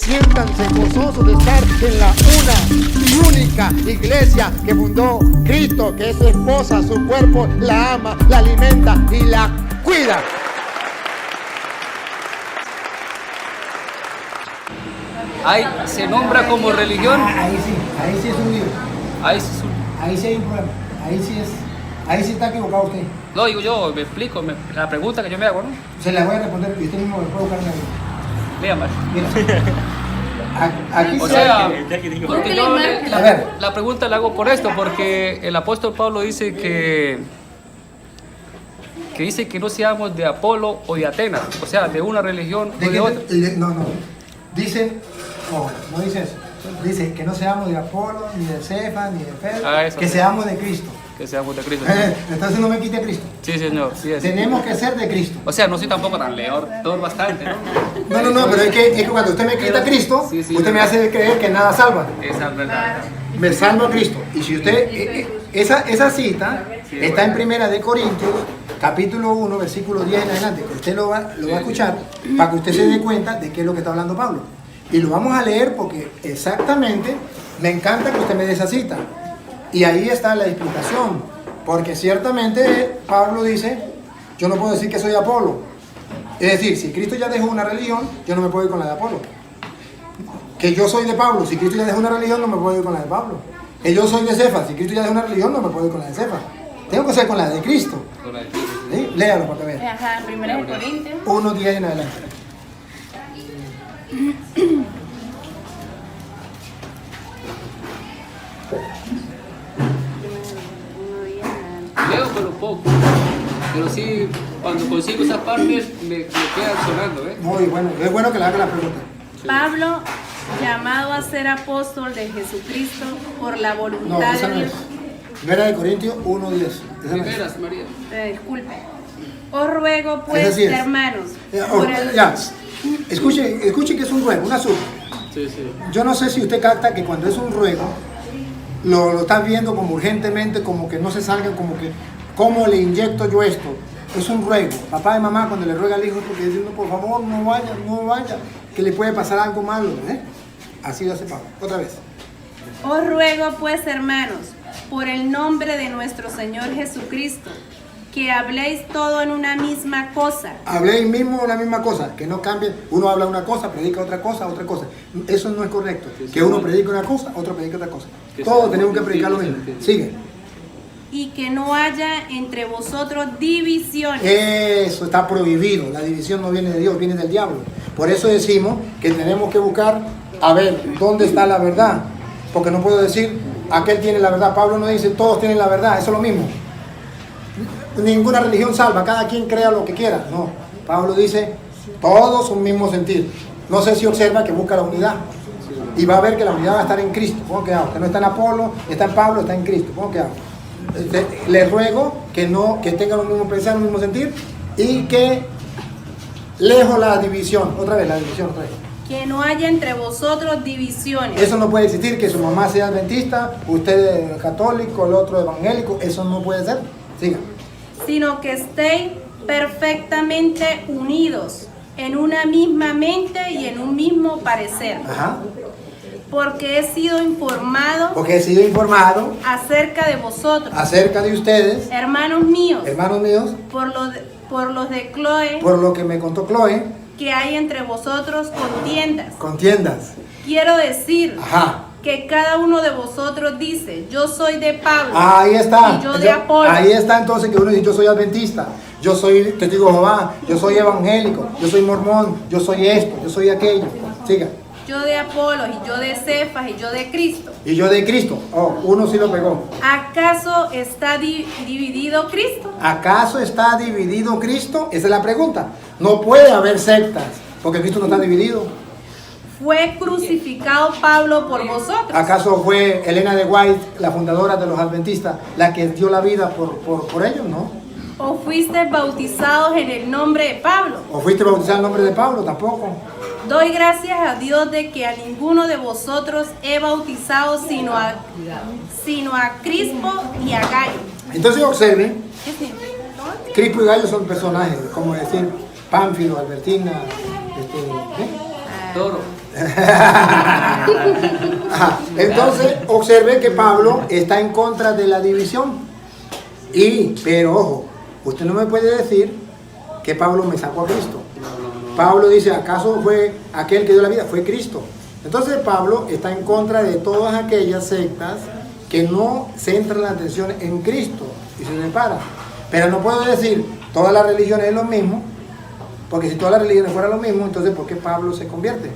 siéntanse gozosos de estar en la una y única iglesia que fundó Cristo, que es su esposa, su cuerpo, la ama, la alimenta y la cuida. Ahí se nombra como religión. Ahí sí es un lío. Ahí sí hay un problema. Ahí sí está equivocado usted. No, digo yo, me explico, la pregunta que yo me hago, ¿no? Se la voy a responder y usted mismo me puede buscar en la Biblia. Lea más. Mira. Aquí O sí sea, hay... porque yo la pregunta la hago por esto, porque el apóstol Pablo dice que dice que no seamos de Apolo o de Atenas, o sea, de una religión o de otra. No. Dice, no dice eso. Dice que no seamos de Apolo, ni de Cefas, ni de Pedro, que seamos de Cristo. Que seamos de Cristo. Entonces no me quite a Cristo. Sí, señor. Sí, tenemos que ser de Cristo. O sea, no soy tampoco tan leidor bastante, ¿no? No, pero es que cuando usted me quita a Cristo, usted me hace creer que nada salva. Esa es verdad. Me salva a Cristo. Y si usted, esa cita está en Primera de Corintios, capítulo 1, versículo 10 en adelante, que usted lo va a escuchar para que usted se dé cuenta de qué es lo que está hablando Pablo. Y lo vamos a leer porque exactamente me encanta que usted me dé esa cita. Y ahí está la explicación. Porque ciertamente Pablo dice, yo no puedo decir que soy Apolo. Es decir, si Cristo ya dejó una religión, yo no me puedo ir con la de Apolo. Que yo soy de Pablo, si Cristo ya dejó una religión, no me puedo ir con la de Pablo. Que yo soy de Cefas, si Cristo ya dejó una religión, no me puedo ir con la de Cefas. Tengo que ser con la de Cristo. ¿Sí? Léalo para que vea. Ajá, 1 Corintios 1:10 en adelante. Leo pero poco, pero sí, cuando consigo esas partes me quedan sonando, ¿eh? Muy bueno, es bueno que le haga la pregunta. Pablo, llamado a ser apóstol de Jesucristo por la voluntad de Dios. Primera de Corintios 1:10. Primeras, María. Disculpe. Os ruego pues, hermanos, por el... Ya, escuche que es un ruego, una súplica. Sí. Yo no sé si usted capta que cuando es un ruego, lo estás viendo como urgentemente, como que no se salga, como que, ¿cómo le inyecto yo esto? Es un ruego. Papá y mamá cuando le ruega al hijo, porque diciendo, por favor, no vaya, que le puede pasar algo malo, ¿eh? Así lo hace Pablo. Otra vez. Os ruego pues, hermanos, por el nombre de nuestro Señor Jesucristo, que habléis todo en una misma cosa. Habléis mismo una misma cosa, que no cambie. Uno habla una cosa, predica otra cosa. Eso no es correcto. Que uno predica una cosa, otro predica otra cosa. Todos tenemos que predicar lo mismo. Sigue. Y que no haya entre vosotros divisiones. Eso está prohibido. La división no viene de Dios, viene del diablo. Por eso decimos que tenemos que buscar a ver dónde está la verdad. Porque no puedo decir, aquel tiene la verdad. Pablo no dice, todos tienen la verdad. Eso es lo mismo. Ninguna religión salva, cada quien crea lo que quiera. No, Pablo dice, todos un mismo sentir. No sé si observa que busca la unidad. Y va a ver que la unidad va a estar en Cristo. ¿Cómo que hago? Que no está en Apolo, está en Pablo, está en Cristo. ¿Cómo que hago? Le ruego que tengan un mismo pensar, un mismo sentir y que lejos la división. Otra vez, la división, otra vez. Que no haya entre vosotros divisiones. Eso no puede existir, que su mamá sea adventista, usted es católico, el otro evangélico. Eso no puede ser. Siga. Sino que estéis perfectamente unidos en una misma mente y en un mismo parecer. Ajá. Porque he sido informado acerca de vosotros, acerca de ustedes, hermanos míos, por los de Chloe, por lo que me contó Chloe, que hay entre vosotros contiendas. Quiero decir, ajá, que cada uno de vosotros dice, yo soy de Pablo, ahí está, y yo de Apolo. Ahí está entonces que uno dice, yo soy adventista, yo soy testigo de Jehová, yo soy evangélico, yo soy mormón, yo soy esto, yo soy aquello. Siga. Yo de Apolo, y yo de Cefas, y yo de Cristo. Y yo de Cristo. Oh, uno sí lo pegó. ¿Acaso está dividido Cristo? ¿Acaso está dividido Cristo? Esa es la pregunta. No puede haber sectas, porque Cristo no está dividido. ¿Fue crucificado Pablo por vosotros? ¿Acaso fue Elena de White, la fundadora de los adventistas, la que dio la vida por ellos? No. ¿O fuiste bautizados en el nombre de Pablo? ¿O fuiste bautizado en el nombre de Pablo? Tampoco. Doy gracias a Dios de que a ninguno de vosotros he bautizado sino a Crispo y a Gallo. Entonces observen, ¿Qué significa? Crispo y Gallo son personajes, como decir Pánfilo, Albertina, Toro. Ajá. Entonces, observe que Pablo está en contra de la división. Pero ojo, usted no me puede decir que Pablo me sacó a Cristo. Pablo dice, ¿acaso fue aquel que dio la vida? Fue Cristo. Entonces Pablo está en contra de todas aquellas sectas que no centran la atención en Cristo y se separan. Pero no puedo decir, todas las religiones es lo mismo, porque si todas las religiones fueran lo mismo, entonces ¿por qué Pablo se convierte?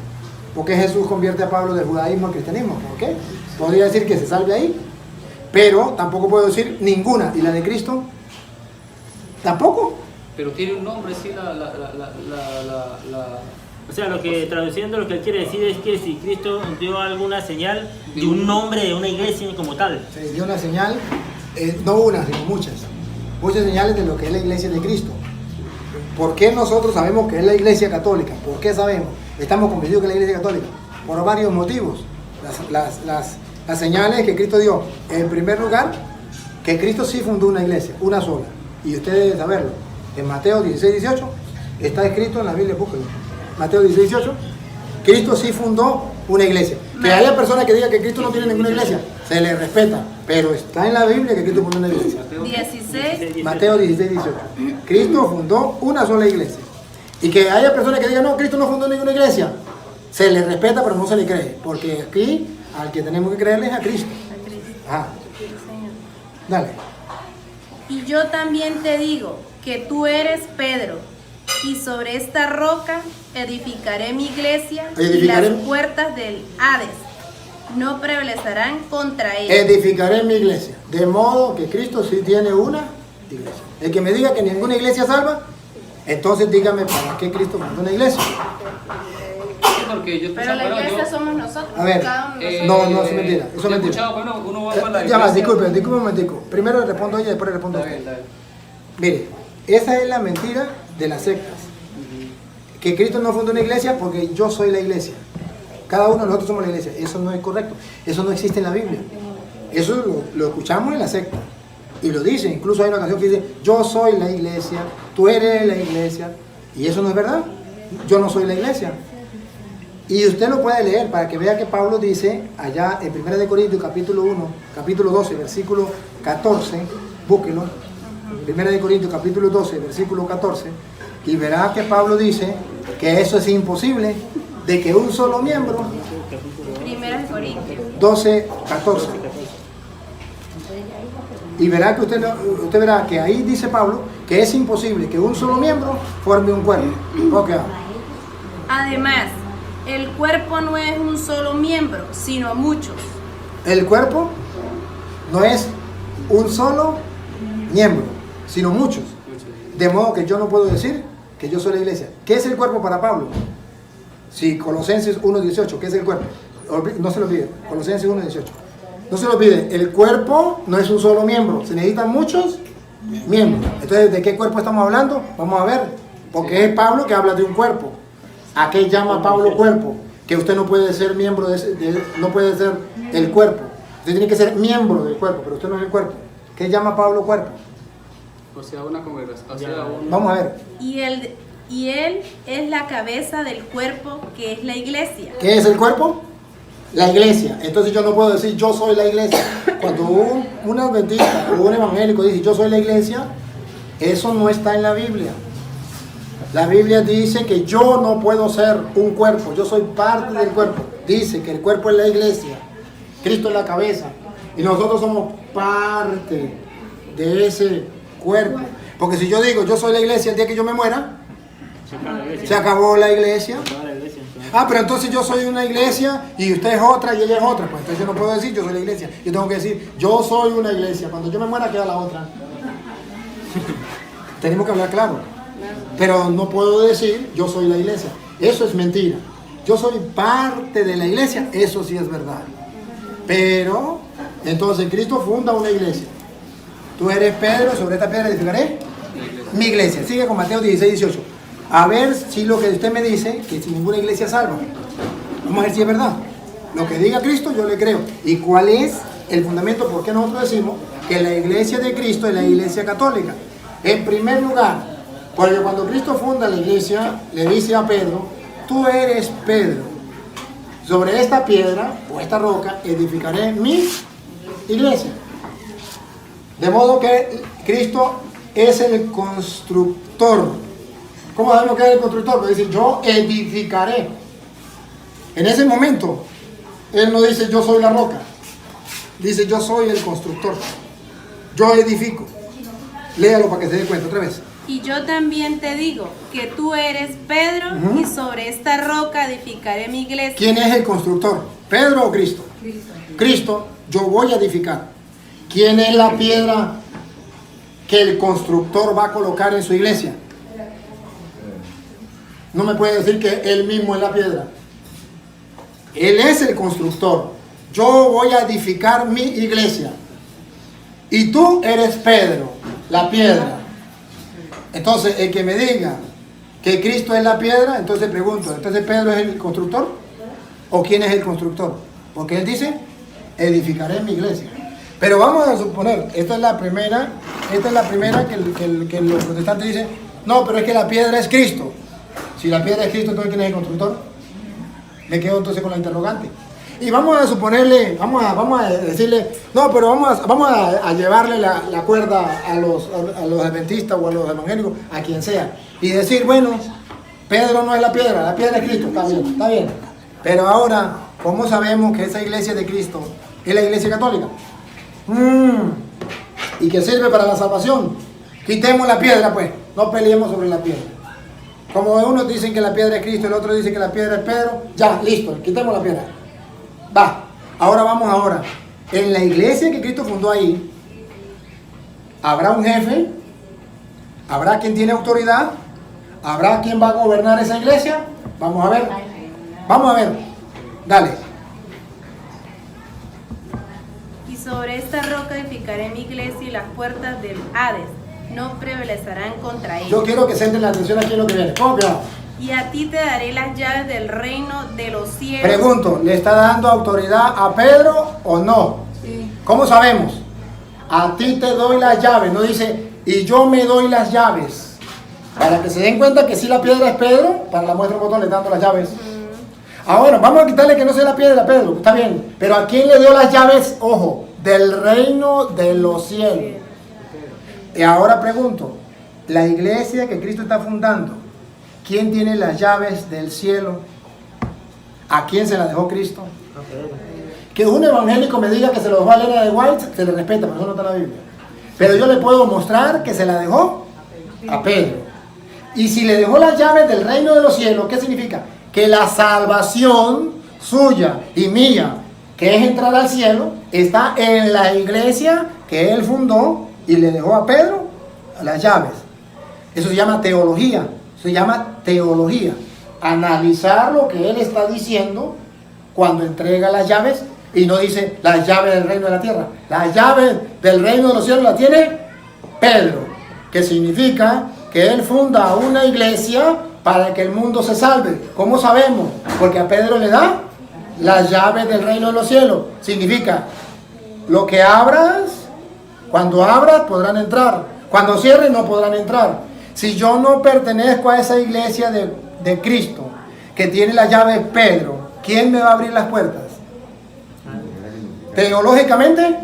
¿Por qué Jesús convierte a Pablo del judaísmo al cristianismo? ¿Por qué? Podría decir que se salve ahí, pero tampoco puedo decir ninguna. ¿Y la de Cristo? Tampoco. Pero tiene un nombre, sí, O sea, traduciendo lo que él quiere decir es que si Cristo dio alguna señal de un nombre de una iglesia como tal. Se dio una señal, no una, sino muchas. Muchas señales de lo que es la iglesia de Cristo. ¿Por qué nosotros sabemos que es la iglesia católica? ¿Por qué sabemos? Estamos convencidos que es la iglesia católica. Por varios motivos. Las señales que Cristo dio. En primer lugar, que Cristo sí fundó una iglesia, una sola. Y ustedes deben saberlo. En Mateo 16, 18, está escrito en la Biblia, búsquenlo. Mateo 16, 18, Cristo sí fundó una iglesia. Que haya personas que digan que Cristo no tiene ninguna iglesia, se le respeta, pero está en la Biblia que Cristo fundó una iglesia. 16. Mateo 16, 18. Cristo fundó una sola iglesia. Y que haya personas que digan, no, Cristo no fundó ninguna iglesia, se le respeta, pero no se le cree. Porque aquí, al que tenemos que creerle es a Cristo. Ajá. Dale. Y yo también te digo que tú eres Pedro, y sobre esta roca edificaré mi iglesia, y las puertas del Hades no prevalecerán contra ella. Edificaré mi iglesia. De modo que Cristo sí tiene una iglesia. El que me diga que ninguna iglesia salva, entonces dígame para qué Cristo fundó una iglesia. Pero la iglesia somos nosotros. A ver, cada uno de nosotros. no, es mentira. Eso es mentira. Uno va para la Ya va, iglesia. disculpe un momentico. Primero le respondo a ella y después le respondo a usted. Mire, esa es la mentira de las sectas. Que Cristo no fundó una iglesia porque yo soy la iglesia. Cada uno de nosotros somos la iglesia. Eso no es correcto. Eso no existe en la Biblia. Eso lo escuchamos en la secta. Y lo dice. Incluso hay una canción que dice, yo soy la iglesia, tú eres la iglesia. Y eso no es verdad. Yo no soy la iglesia. Y usted lo puede leer para que vea que Pablo dice allá en 1 de Corintios capítulo 1, capítulo 12, versículo 14, búsquelo. 1 de Corintios capítulo 12, versículo 14, y verá que Pablo dice que eso es imposible, de que un solo miembro. 1 de Corintios 12, 14. Y verá que usted verá que ahí dice Pablo que es imposible que un solo miembro forme un cuerpo. Okay. Además, el cuerpo no es un solo miembro, sino muchos. El cuerpo no es un solo miembro, sino muchos. De modo que yo no puedo decir que yo soy la iglesia. ¿Qué es el cuerpo para Pablo? Si Colosenses 1:18, ¿qué es el cuerpo? No se lo olvide, Colosenses 1:18. No se lo olvide, el cuerpo no es un solo miembro, se necesitan muchos miembros. Entonces, ¿de qué cuerpo estamos hablando? Vamos a ver, porque es Pablo que habla de un cuerpo. ¿A qué llama Pablo cuerpo? Que usted no puede ser miembro no puede ser el cuerpo. Usted tiene que ser miembro del cuerpo, pero usted no es el cuerpo. ¿Qué llama Pablo cuerpo? O sea, una congregación. O sea, Vamos a ver. Y él es la cabeza del cuerpo, que es la iglesia. ¿Qué es el cuerpo? La iglesia. Entonces yo no puedo decir yo soy la iglesia. Cuando un adventista o un evangélico dice yo soy la iglesia, eso no está en la Biblia. La Biblia dice que yo no puedo ser un cuerpo, yo soy parte del cuerpo. Dice que el cuerpo es la iglesia, Cristo es la cabeza y nosotros somos parte de ese cuerpo. Porque si yo digo yo soy la iglesia el día que yo me muera, se acabó la iglesia. Ah, pero entonces yo soy una iglesia y usted es otra y ella es otra. Pues entonces yo no puedo decir yo soy la iglesia. Yo tengo que decir yo soy una iglesia. Cuando yo me muera queda la otra. Tenemos que hablar claro. Pero no puedo decir yo soy la iglesia. Eso es mentira. Yo soy parte de la iglesia. Eso sí es verdad. Pero entonces Cristo funda una iglesia. Tú eres Pedro, sobre esta piedra edificaré mi iglesia. Sigue con Mateo 16, 18. A ver si lo que usted me dice, que sin ninguna iglesia salva. Vamos a ver si es verdad. Lo que diga Cristo yo le creo. ¿Y cuál es el fundamento? ¿Por qué nosotros decimos que la iglesia de Cristo es la iglesia católica? En primer lugar, porque cuando Cristo funda la iglesia, le dice a Pedro, tú eres Pedro, Sobre esta piedra o esta roca edificaré mi iglesia. De modo que Cristo es el constructor. ¿Cómo sabemos que es el constructor? Porque dice, yo edificaré. En ese momento, Él no dice, yo soy la roca. Dice, yo soy el constructor. Yo edifico. Léalo para que se dé cuenta otra vez. Y yo también te digo que tú eres Pedro, y sobre esta roca edificaré mi iglesia. ¿Quién es el constructor? ¿Pedro o Cristo? Cristo, yo voy a edificar. ¿Quién es la piedra que el constructor va a colocar en su iglesia? No me puede decir que Él mismo es la piedra. Él es el constructor. Yo voy a edificar mi iglesia. Y tú eres Pedro, la piedra. Entonces, el que me diga que Cristo es la piedra, entonces pregunto, ¿entonces Pedro es el constructor? ¿O quién es el constructor? Porque Él dice, edificaré mi iglesia. Pero vamos a suponer, esta es la primera que los protestantes dicen, no, pero es que la piedra es Cristo. Si la piedra es Cristo, entonces ¿quién es el constructor? Me quedo entonces con la interrogante. Y vamos a suponerle, vamos a decirle, no, pero vamos a llevarle la cuerda a los adventistas o a los evangélicos, a quien sea. Y decir, bueno, Pedro no es la piedra es Cristo, está bien. Pero ahora, ¿cómo sabemos que esa iglesia de Cristo es la iglesia católica? ¿Y que sirve para la salvación? Quitemos la piedra, pues, no peleemos sobre la piedra. Como unos dicen que la piedra es Cristo, el otro dice que la piedra es Pedro, ya, listo, quitemos la piedra. Va, ahora. En la iglesia que Cristo fundó ahí, ¿habrá un jefe? ¿Habrá quien tiene autoridad? ¿Habrá quien va a gobernar esa iglesia? Vamos a ver. Dale. Y sobre esta roca edificaré mi iglesia y las puertas del Hades no prevalecerán contra ella. Yo quiero que centren la atención aquí en lo que viene. ¿Cómo que va? Y a ti te daré las llaves del reino de los cielos. Pregunto, ¿le está dando autoridad a Pedro o no? Sí. ¿Cómo sabemos? A ti te doy las llaves, no dice, y yo me doy las llaves. Para que se den cuenta que si la piedra es Pedro, para la muestra un botón le dando las llaves. Bueno, vamos a quitarle que no sea la piedra, Pedro, está bien. Pero ¿a quién le dio las llaves? Ojo, del reino de los cielos. Y ahora pregunto, la iglesia que Cristo está fundando, ¿quién tiene las llaves del cielo? ¿A quién se las dejó Cristo? Que un evangélico me diga que se lo dejó a Elena de White, se le respeta, pero eso no está en la Biblia. Pero yo le puedo mostrar que se la dejó a Pedro. Y si le dejó las llaves del reino de los cielos, ¿qué significa? Que la salvación suya y mía, que es entrar al cielo, está en la iglesia que él fundó y le dejó a Pedro las llaves. Eso se llama teología. Analizar lo que él está diciendo cuando entrega las llaves y no dice las llaves del reino de la tierra. Las llaves del reino de los cielos las tiene Pedro, que significa que él funda una iglesia para que el mundo se salve. ¿Cómo sabemos? Porque a Pedro le da las llaves del reino de los cielos. Significa, lo que abras, cuando abras podrán entrar, cuando cierres no podrán entrar. Si yo no pertenezco a esa iglesia de Cristo, que tiene las llaves Pedro, ¿quién me va a abrir las puertas? Teológicamente,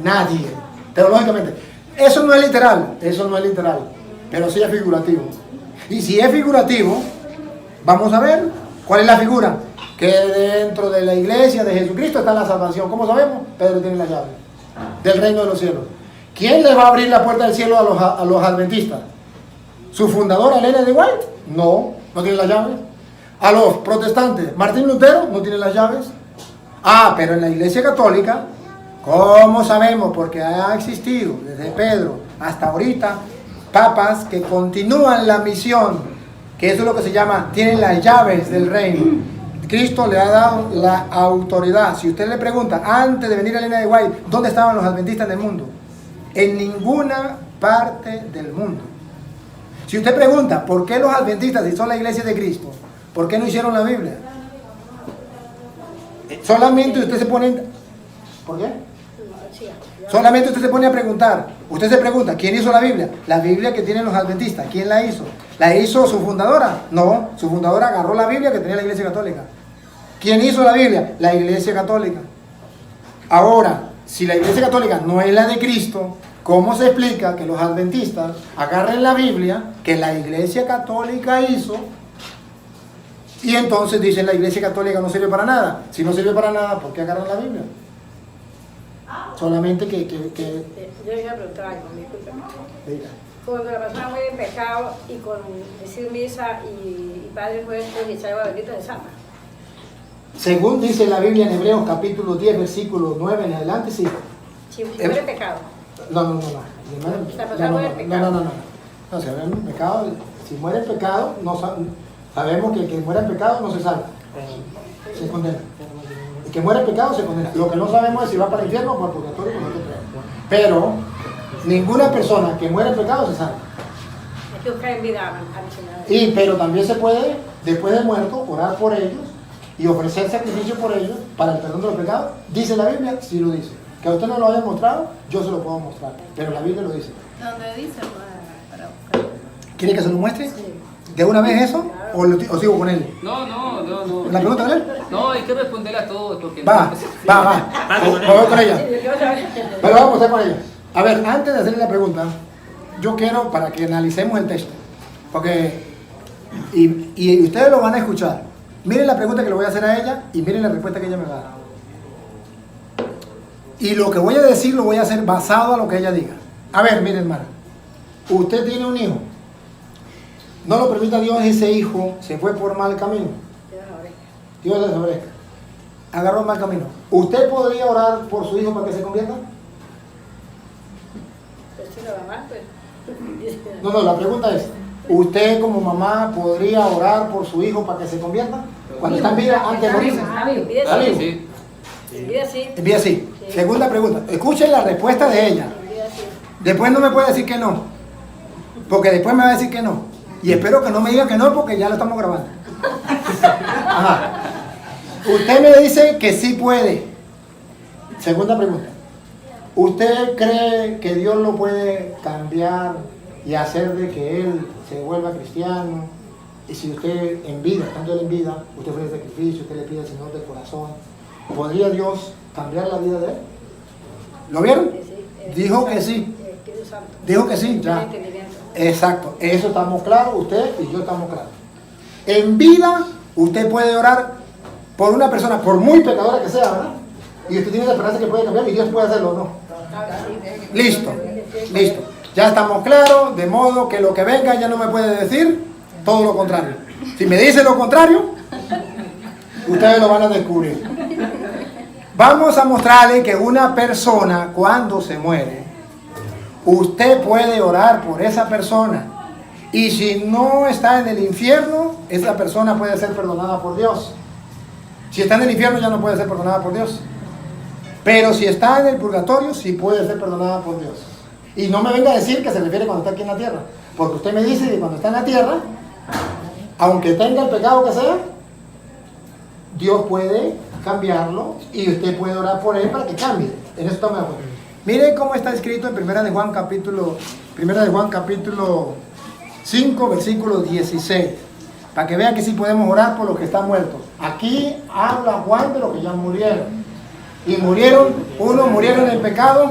nadie. Teológicamente. Eso no es literal, pero sí es figurativo. Y si es figurativo, vamos a ver cuál es la figura. Que dentro de la iglesia de Jesucristo está la salvación. ¿Cómo sabemos? Pedro tiene la llave del reino de los cielos. ¿Quién le va a abrir la puerta del cielo a los adventistas? ¿Su fundador, Elena de White? No tiene las llaves. A los protestantes, Martín Lutero no tiene las llaves. Pero en la iglesia católica, ¿cómo sabemos? Porque ha existido desde Pedro hasta ahorita papas que continúan la misión, que eso es lo que se llama, tienen las llaves del reino. Cristo le ha dado la autoridad. Si usted le pregunta, antes de venir a Elena de White, ¿dónde estaban los adventistas del mundo? En ninguna parte del mundo. Si usted pregunta, ¿por qué los adventistas, si son la iglesia de Cristo, por qué no hicieron la Biblia? Solamente usted se pone... ¿Por qué? Solamente usted se pone a preguntar. Usted se pregunta, ¿quién hizo la Biblia? La Biblia que tienen los adventistas, ¿quién la hizo? ¿La hizo su fundadora? No, su fundadora agarró la Biblia que tenía la iglesia católica. ¿Quién hizo la Biblia? La Iglesia Católica. Ahora, si la Iglesia Católica no es la de Cristo, ¿cómo se explica que los adventistas agarren la Biblia que la Iglesia Católica hizo y entonces dicen la Iglesia Católica no sirve para nada? Si no sirve para nada, ¿por qué agarran la Biblia? Solamente que... Yo iba a preguntar algo, disculpe. Diga. Cuando la persona muere en pecado y con decir misa y Padre Nuestro y echar agua bendita se salva. Según dice la Biblia en Hebreos capítulo 10, versículo 9 en adelante, sí. Si muere en pecado. No. No, si muere en pecado, si muere en pecado, sabemos que el que muere en pecado no se salva, se condena. El que muere en pecado se condena. Lo que no sabemos es si va para el infierno o para el purgatorio, pero ninguna persona que muere en pecado se salva. Hay que buscar en vida adicional. Pero también se puede, después de muerto, orar por ellos y ofrecer sacrificio por ellos para el perdón de los pecados. Dice la Biblia, sí lo dice. Que a usted no lo haya mostrado, yo se lo puedo mostrar, pero la Biblia lo dice. ¿Dónde dice para buscar? ¿Quiere que se lo muestre? ¿De una vez eso? ¿O sigo con él? No. ¿La pregunta de él? No, hay que responderle a todos porque Va. Voy con ella. Pero vamos a estar con ella. A ver, antes de hacerle la pregunta, yo quiero para que analicemos el texto. Porque, y ustedes lo van a escuchar. Miren la pregunta que le voy a hacer a ella y miren la respuesta que ella me va a dar. Y lo que voy a decir lo voy a hacer basado a lo que ella diga. A ver, miren, hermana. Usted tiene un hijo. No lo permita Dios, ese hijo se fue por mal camino. Dios le favorezca. Agarró mal camino. ¿Usted podría orar por su hijo para que se convierta? No, la pregunta es, ¿usted como mamá podría orar por su hijo para que se convierta? Cuando está en vida, antes de morirse. ¿Está bien? Sí. En vida sí. Segunda pregunta. Escuchen la respuesta de ella. Después no me puede decir que no. Porque después me va a decir que no. Y espero que no me diga que no porque ya lo estamos grabando. Ajá. Usted me dice que sí puede. Segunda pregunta. ¿Usted cree que Dios lo puede cambiar y hacer de que él se vuelva cristiano? Y si usted en vida, estando él en vida, usted ofrece sacrificio, usted le pide al Señor del corazón, ¿podría Dios cambiar la vida de él? ¿Lo vieron? Dijo que sí. Dijo que sí, ya. Exacto. Eso estamos claros, usted y yo estamos claros. En vida, usted puede orar por una persona, por muy pecadora que sea, ¿verdad? Y usted tiene la esperanza que puede cambiar y Dios puede hacerlo o no. Listo. Ya estamos claros, de modo que lo que venga ya no me puede decir todo lo contrario. Si me dice lo contrario, ustedes lo van a descubrir. Vamos a mostrarle que una persona cuando se muere, usted puede orar por esa persona. Y si no está en el infierno, esa persona puede ser perdonada por Dios. Si está en el infierno ya no puede ser perdonada por Dios. Pero si está en el purgatorio, sí puede ser perdonada por Dios. Y no me venga a decir que se refiere cuando está aquí en la tierra. Porque usted me dice que cuando está en la tierra, aunque tenga el pecado que sea, Dios puede cambiarlo y usted puede orar por él para que cambie. En eso estamos de acuerdo. Miren cómo está escrito en 1 de Juan capítulo 5, versículo 16. Para que vean que sí podemos orar por los que están muertos. Aquí habla Juan de los que ya murieron. Y unos murieron en pecado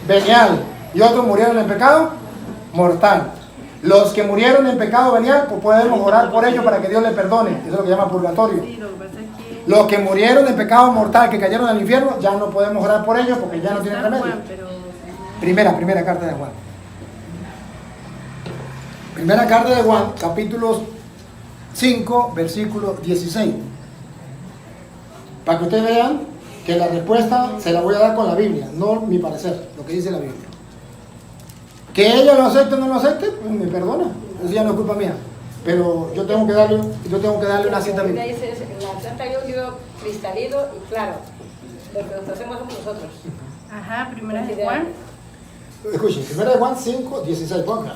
venial y otros murieron en pecado mortal. Los que murieron en pecado venial, pues podemos orar por ellos para que Dios les perdone. Eso es lo que llama purgatorio. Los que murieron en pecado mortal, que cayeron al infierno, ya no podemos orar por ellos porque ya no tienen remedio. Primera carta de Juan. Primera carta de Juan, capítulo 5, versículo 16. Para que ustedes vean que la respuesta se la voy a dar con la Biblia, no mi parecer, lo que dice la Biblia. Que ella lo acepte o no lo acepte, pues me perdona, eso ya no es culpa mía. Pero yo tengo que darle una cita bíblica. La Santa Dios dio cristalino y claro, lo que nosotros hacemos somos nosotros. Ajá, primera de Juan. Escuchen, primera de Juan 5, 16, ponga.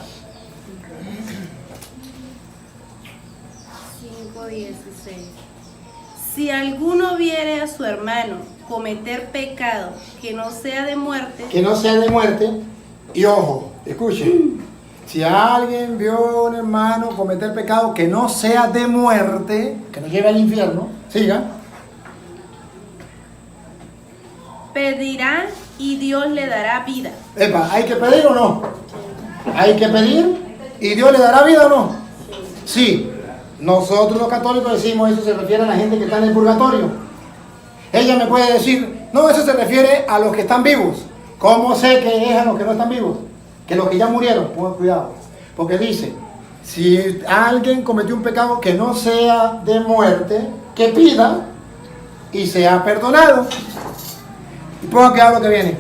5:16. Si alguno viere a su hermano cometer pecado que no sea de muerte. Que no sea de muerte. Y ojo, escuchen. Si alguien vio a un hermano cometer pecado que no sea de muerte, que no lleve al infierno, siga. Pedirá y Dios le dará vida. Epa, ¿hay que pedir o no? Hay que pedir y Dios le dará vida o no. Sí. Nosotros los católicos decimos eso se refiere a la gente que está en el purgatorio. Ella me puede decir, no, eso se refiere a los que están vivos. ¿Cómo sé que es a los que no están vivos? Que los que ya murieron, pongan cuidado. Porque dice, si alguien cometió un pecado que no sea de muerte, que pida y sea perdonado. Y pongan cuidado lo que viene.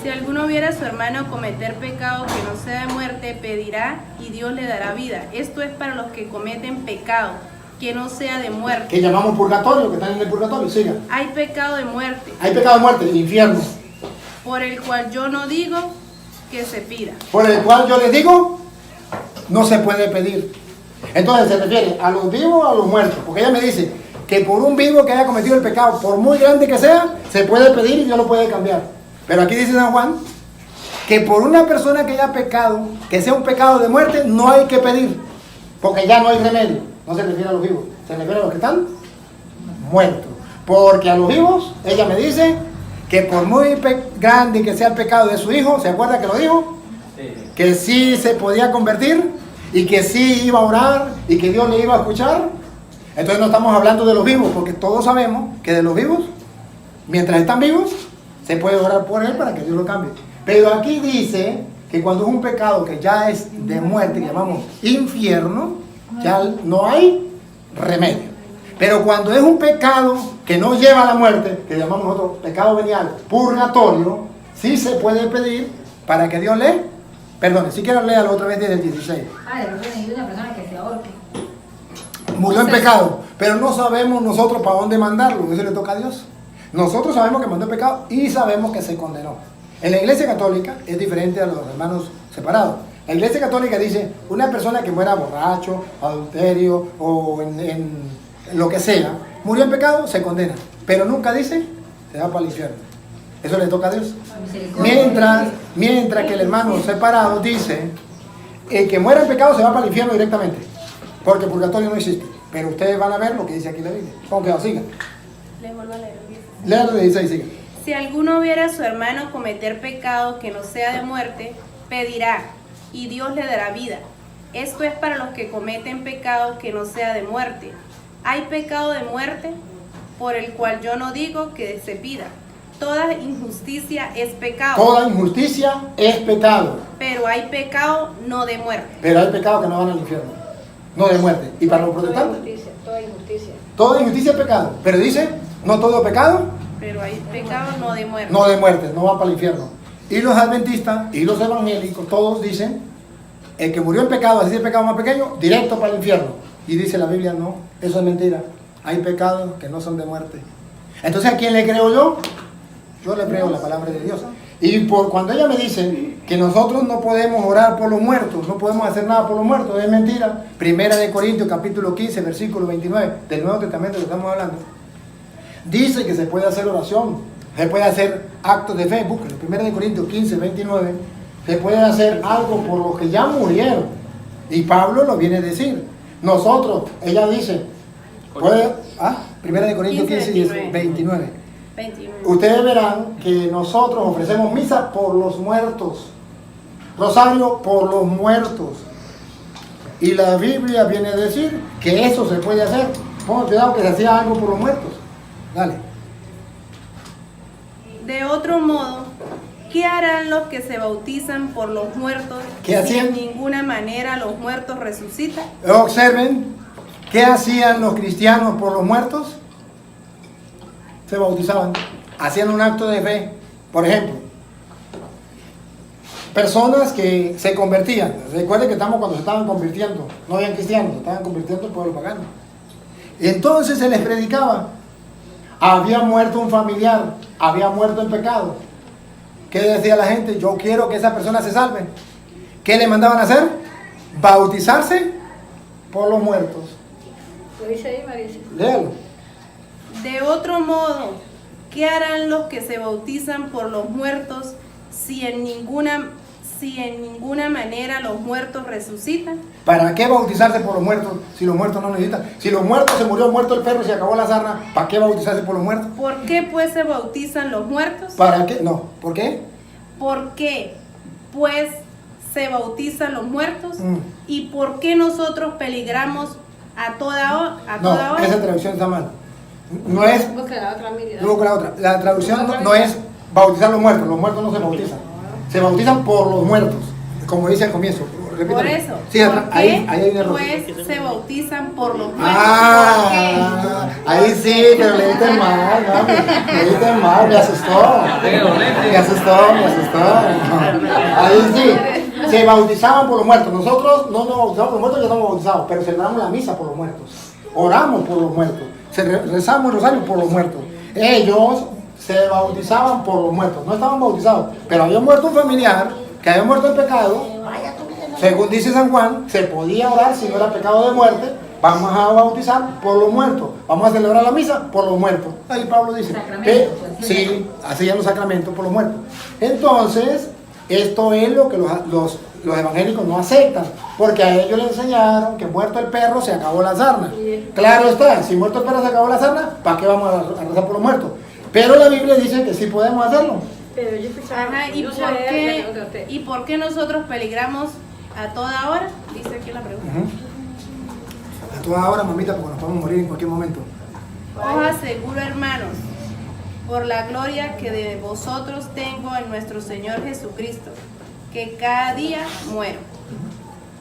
Si alguno viera a su hermano cometer pecado que no sea de muerte, pedirá y Dios le dará vida. Esto es para los que cometen pecado que no sea de muerte. Que llamamos purgatorio, que están en el purgatorio, siga. Hay pecado de muerte, Hay pecado de muerte, infierno. por el cual yo no digo que se pida. Por el cual yo les digo, no se puede pedir. Entonces se refiere a los vivos o a los muertos. Porque ella me dice que por un vivo que haya cometido el pecado, por muy grande que sea, se puede pedir y Dios lo puede cambiar. Pero aquí dice San Juan que por una persona que haya pecado, que sea un pecado de muerte, no hay que pedir. Porque ya no hay remedio. No se refiere a los vivos, se refiere a los que están muertos. Porque a los vivos, ella me dice que por muy grande que sea el pecado de su hijo, ¿se acuerda que lo dijo? Sí. Que sí se podía convertir y que sí iba a orar y que Dios le iba a escuchar. Entonces no estamos hablando de los vivos, porque todos sabemos que de los vivos, mientras están vivos, se puede orar por él para que Dios lo cambie. Pero aquí dice que cuando es un pecado que ya es de muerte, que llamamos infierno, ya no hay remedio. Pero cuando es un pecado que no lleva a la muerte, que llamamos nosotros pecado venial, purgatorio, sí se puede pedir para que Dios le perdone. Si quiero leerlo otra vez desde el 16. Ah, de repente hay una persona que se ahorque. Murió en pecado, pero no sabemos nosotros para dónde mandarlo, eso le toca a Dios. Nosotros sabemos que mandó en pecado y sabemos que se condenó. En la Iglesia Católica es diferente a los hermanos separados. La Iglesia Católica dice, una persona que muera borracho, adulterio o en lo que sea, murió en pecado, se condena. Pero nunca dice, se va para el infierno. Eso le toca a Dios. Mientras que el hermano separado dice, el que muera en pecado se va para el infierno directamente. Porque el purgatorio no existe. Pero ustedes van a ver lo que dice aquí la Biblia. Con que sigan. Les vuelvo a leer. Léalo de 16, sigan. Si alguno viera a su hermano cometer pecado que no sea de muerte, pedirá y Dios le dará vida. Esto es para los que cometen pecado que no sea de muerte. Hay pecado de muerte por el cual yo no digo que se pida. Toda injusticia es pecado. Toda injusticia es pecado. Pero hay pecado no de muerte. Pero hay pecados que no van al infierno. No de muerte. ¿Y para los protestantes? Toda injusticia. Toda injusticia es pecado. Pero dice, no todo pecado. Pero hay pecado no de muerte. No de muerte, no va para el infierno. Y los adventistas y los evangélicos, todos dicen, el que murió en pecado, así es el pecado más pequeño, directo para el infierno. Y dice la Biblia, no, eso es mentira. Hay pecados que no son de muerte. Entonces, ¿a quién le creo yo? Yo le creo la palabra de Dios. Y cuando ella me dice que nosotros no podemos orar por los muertos, no podemos hacer nada por los muertos, es mentira. Primera de Corintios, capítulo 15, versículo 29, del Nuevo Testamento que estamos hablando. Dice que se puede hacer oración, se puede hacer actos de fe. Búsquenlo, Primera de Corintios 15, 29. Se puede hacer algo por los que ya murieron. Y Pablo lo viene a decir. Nosotros, ella dice, puede, Primera de Corintios 15, 29. Ustedes verán que nosotros ofrecemos misa por los muertos, rosario por los muertos. Y la Biblia viene a decir que eso se puede hacer. Pongan cuidado que se hacía algo por los muertos. Dale. De otro modo, ¿qué harán los que se bautizan por los muertos? ¿Qué hacían? Si en ninguna manera los muertos resucitan. Observen, ¿qué hacían los cristianos por los muertos? Se bautizaban, hacían un acto de fe. Por ejemplo, personas que se convertían. Recuerden que estamos cuando se estaban convirtiendo, no habían cristianos, se estaban convirtiendo al pueblo pagano. Entonces se les predicaba. Había muerto un familiar, había muerto en pecado. ¿Qué decía la gente? Yo quiero que esa persona se salve. ¿Qué le mandaban a hacer? Bautizarse por los muertos. Lo dice ahí, Marisa. Léalo. De otro modo, ¿qué harán los que se bautizan por los muertos si en ninguna si en ninguna manera los muertos resucitan? ¿Para qué bautizarse por los muertos si los muertos no necesitan? Si los muertos se murió muerto el perro y se acabó la sarna, ¿para qué bautizarse por los muertos? ¿Por qué pues se bautizan los muertos? ¿Para qué? No, ¿por qué? ¿Por qué pues se bautizan los muertos? Mm. ¿Y por qué nosotros peligramos a toda hora? No, esa traducción está mal. No es, Busca la otra, mire. yo busco la otra. La traducción no es bautizar los muertos no se bautizan. Se bautizan por los muertos, como dice al comienzo. Por eso, Sí, ¿por ahí qué hay un error. pues se bautizan por los muertos? Ah, ahí sí, pero leíste mal, mami. Leíste mal, me asustó. Me asustó. Ahí sí, se bautizaban por los muertos. Nosotros no nos bautizamos por los muertos, ya estamos bautizados, pero celebramos la misa por los muertos. Oramos por los muertos. Rezamos el rosario por los muertos. Ellos se bautizaban por los muertos. No estaban bautizados, pero había muerto un familiar que había muerto en pecado. Según dice San Juan, se podía orar si no era pecado de muerte. Vamos a bautizar por los muertos. Vamos a celebrar la misa por los muertos. Ahí Pablo dice. Sí, así ya los sacramentos por los muertos. Entonces, esto es lo que los evangélicos no aceptan. Porque a ellos les enseñaron que muerto el perro se acabó la sarna. Claro está, si muerto el perro se acabó la sarna, ¿para qué vamos a rezar por los muertos? Pero la Biblia dice que sí podemos hacerlo. Pero yo escuchaba. Ajá, ¿y por qué nosotros peligramos a toda hora? Dice aquí la pregunta. A toda hora, mamita, porque nos podemos morir en cualquier momento. Os aseguro, hermanos, por la gloria que de vosotros tengo en nuestro Señor Jesucristo, que cada día muero.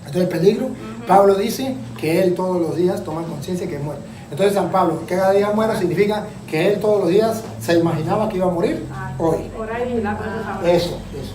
Entonces el peligro, Pablo dice que él todos los días toma conciencia que muere. Entonces San Pablo, que cada día muera significa que él todos los días se imaginaba que iba a morir hoy. Orar y vigilar por eso. Eso.